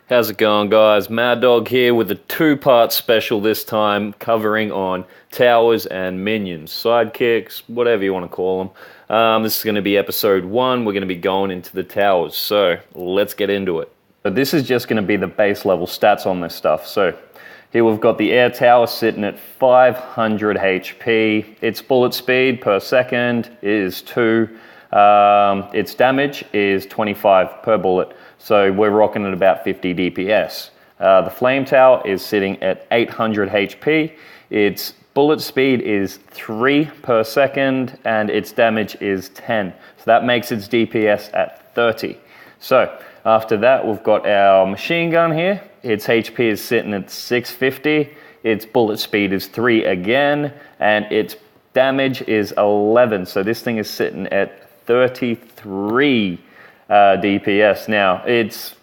How's it going, guys? Mad Dog here with a two-part special this time, covering on towers and minions, sidekicks, whatever you want to call them. This is going to be episode 1. We're going to be going into the towers, so let's get into it. But this is just going to be the base level stats on this stuff. So here we've got the air tower sitting at 500 HP. Its bullet speed per second is 2. Its damage is 25 per bullet. So we're rocking at about 50 DPS. The flame tower is sitting at 800 HP. Its bullet speed is 3 per second and its damage is 10. So that makes its DPS at 30. So after that, we've got our machine gun here. Its HP is sitting at 650. Its bullet speed is 3 again, and its damage is 11. So this thing is sitting at 33 DPS. Now, it's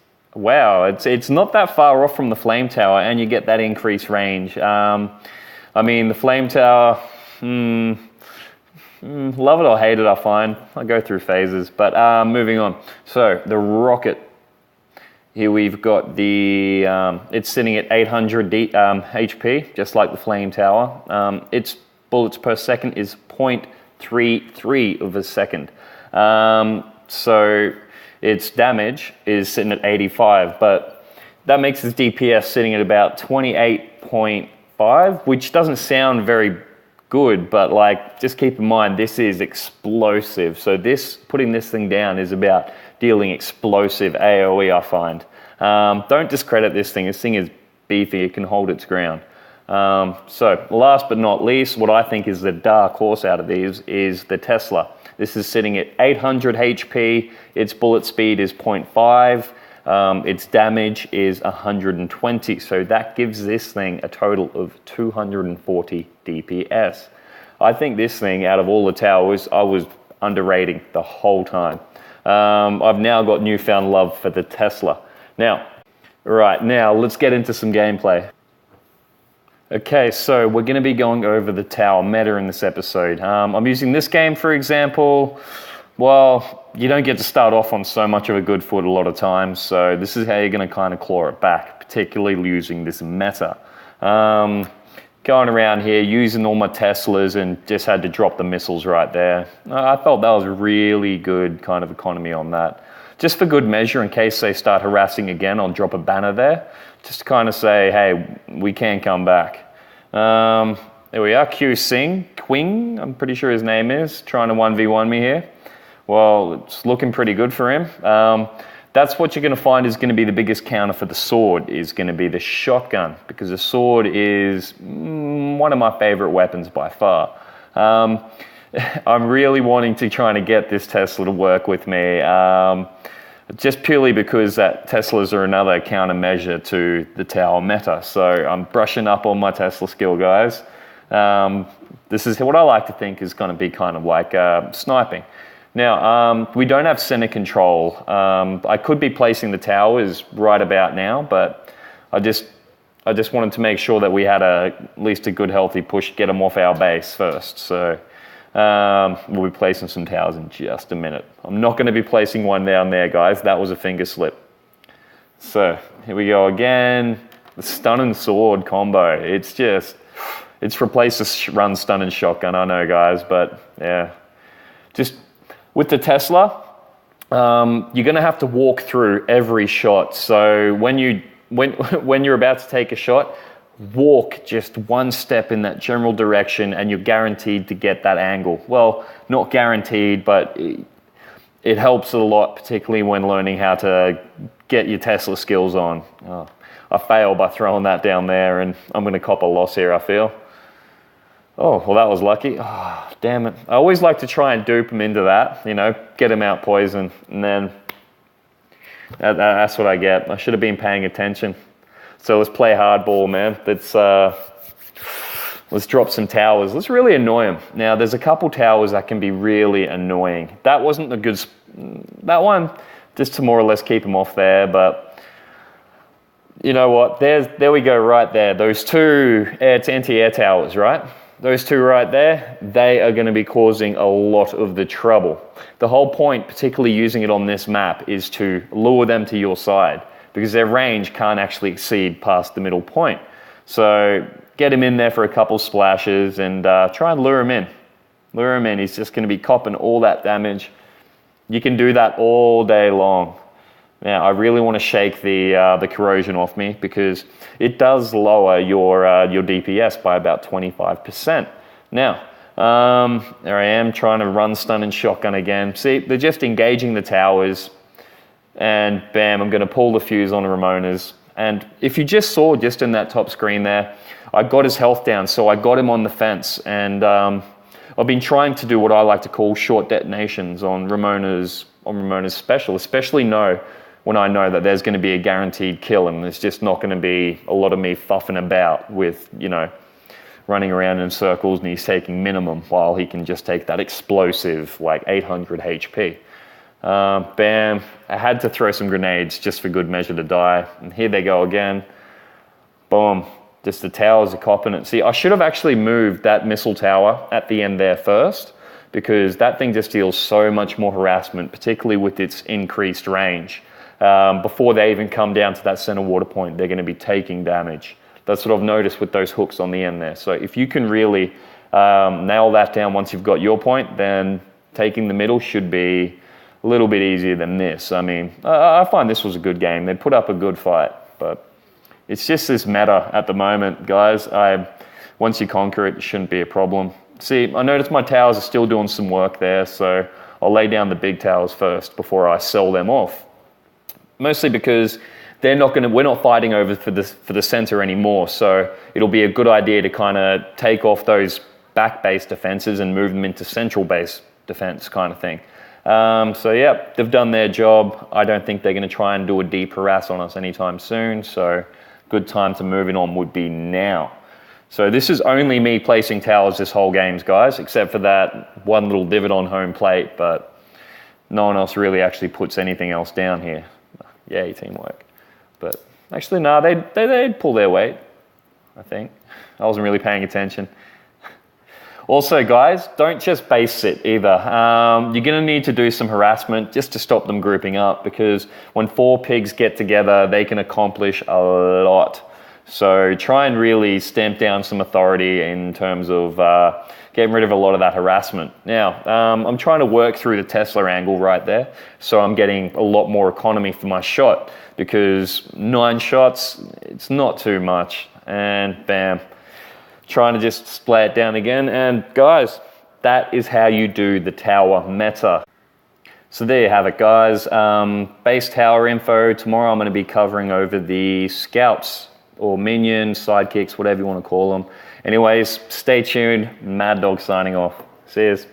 not that far off from the flame tower, and you get that increased range. I mean, the flame tower, love it or hate it, I find. I go through phases, but moving on. So, the rocket. Here we've got the, it's sitting at 800 HP, just like the flame tower. Its bullets per second is 0.33 of a second. So its damage is sitting at 85, but that makes its DPS sitting at about 28.5, which doesn't sound very good, but like, just keep in mind, this is explosive. So putting this thing down is about dealing explosive AoE, I find. Don't discredit this thing. This thing is beefy. It can hold its ground. So last but not least, what I think is the dark horse out of these is the Tesla. This is sitting at 800 HP. Its bullet speed is 0.5. Its damage is 120. So that gives this thing a total of 240 DPS. I think this thing, out of all the towers, I was underrating the whole time. I've now got newfound love for the Tesla. Now, let's get into some gameplay. Okay, so we're going to be going over the tower meta in this episode. I'm using this game, for example. Well, you don't get to start off on so much of a good foot a lot of times, so this is how you're going to kind of claw it back, particularly using this meta. Going around here, using all my Teslas, and just had to drop the missiles right there. I felt that was really good kind of economy on that. Just for good measure, in case they start harassing again, I'll drop a banner there, just to kind of say, hey, we can come back. There we are, Quing, I'm pretty sure his name is, trying to 1v1 me here. Well, it's looking pretty good for him. That's what you're going to find is going to be the biggest counter for the sword, is going to be the shotgun, because the sword is one of my favorite weapons by far. I'm really wanting to try and get this Tesla to work with me, just purely because that Teslas are another countermeasure to the tower meta. So I'm brushing up on my Tesla skill, guys. This is what I like to think is going to be kind of like sniping. Now, we don't have center control. I could be placing the towers right about now, but I just wanted to make sure that we had at least a good healthy push, get them off our base first. So we'll be placing some towers in just a minute. I'm not going to be placing one down there, guys. That was a finger slip. So here we go again. The stun and sword combo. It's replaced the run, stun and shotgun. I know, guys, but yeah. Just with the Tesla, you're going to have to walk through every shot. So when you're about to take a shot, walk just one step in that general direction and you're guaranteed to get that angle. Well, not guaranteed, but it helps a lot, particularly when learning how to get your Tesla skills on. Oh, I failed by throwing that down there, and I'm going to cop a loss here, I feel. Oh, well, that was lucky. Oh, damn it. I always like to try and dupe him into that, get him out poison, and then that's what I get. I should have been paying attention. So let's play hardball, man. Let's drop some towers. Let's really annoy them. Now, there's a couple towers that can be really annoying. That wasn't a good... That one, just to more or less keep them off there, but... You know what? There we go right there. Those two anti-air towers, right? Those two right there, they are going to be causing a lot of the trouble. The whole point, particularly using it on this map, is to lure them to your side. because their range can't actually exceed past the middle point. So get him in there for a couple splashes and try and lure him in. Lure him in. He's just going to be copping all that damage. You can do that all day long. Now, I really want to shake the corrosion off me because it does lower your DPS by about 25%. Now, there I am trying to run stun and shotgun again. See, they're just engaging the towers, and bam, I'm going to pull the fuse on Ramona's. And if you just saw just in that top screen there, I got his health down, so I got him on the fence, and I've been trying to do what I like to call short detonations on Ramona's special, especially when I know that there's going to be a guaranteed kill, and there's just not going to be a lot of me fuffing about with, running around in circles, and he's taking minimum while he can just take that explosive, like 800 HP. Bam, I had to throw some grenades just for good measure to die, and here they go again. Boom, just the towers are copping it. See, I should have actually moved that missile tower at the end there first, because that thing just deals so much more harassment, particularly with its increased range. Before they even come down to that center water point, they're going to be taking damage. That's what I've noticed with those hooks on the end there. So if you can really nail that down once you've got your point, then taking the middle should be a little bit easier than this. I mean, I find this was a good game. They put up a good fight, but it's just this meta at the moment, guys. Once you conquer it, it shouldn't be a problem. See, I noticed my towers are still doing some work there, so I'll lay down the big towers first before I sell them off. Mostly because we're not fighting over for the center anymore, so it'll be a good idea to kind of take off those back base defenses and move them into central base defense kind of thing. So yeah, they've done their job. I don't think they're going to try and do a deep harass on us anytime soon, so good time to move it on would be now. So this is only me placing towers this whole game, guys, except for that one little divot on home plate, but no one else really actually puts anything else down here. Yay, teamwork. But actually, no, they'd pull their weight, I think. I wasn't really paying attention. Also, guys, don't just base sit either. You're going to need to do some harassment just to stop them grouping up, because when 4 pigs get together, they can accomplish a lot. So try and really stamp down some authority in terms of getting rid of a lot of that harassment. Now, I'm trying to work through the Tesla angle right there, so I'm getting a lot more economy for my shot, because 9 shots, it's not too much. And bam, trying to just splay it down again. And guys, that is how you do the tower meta. So there you have it, guys. Base tower info. Tomorrow I'm going to be covering over the scouts, or minions, sidekicks, whatever you want to call them. Anyways, stay tuned. Mad Dog signing off. See yous.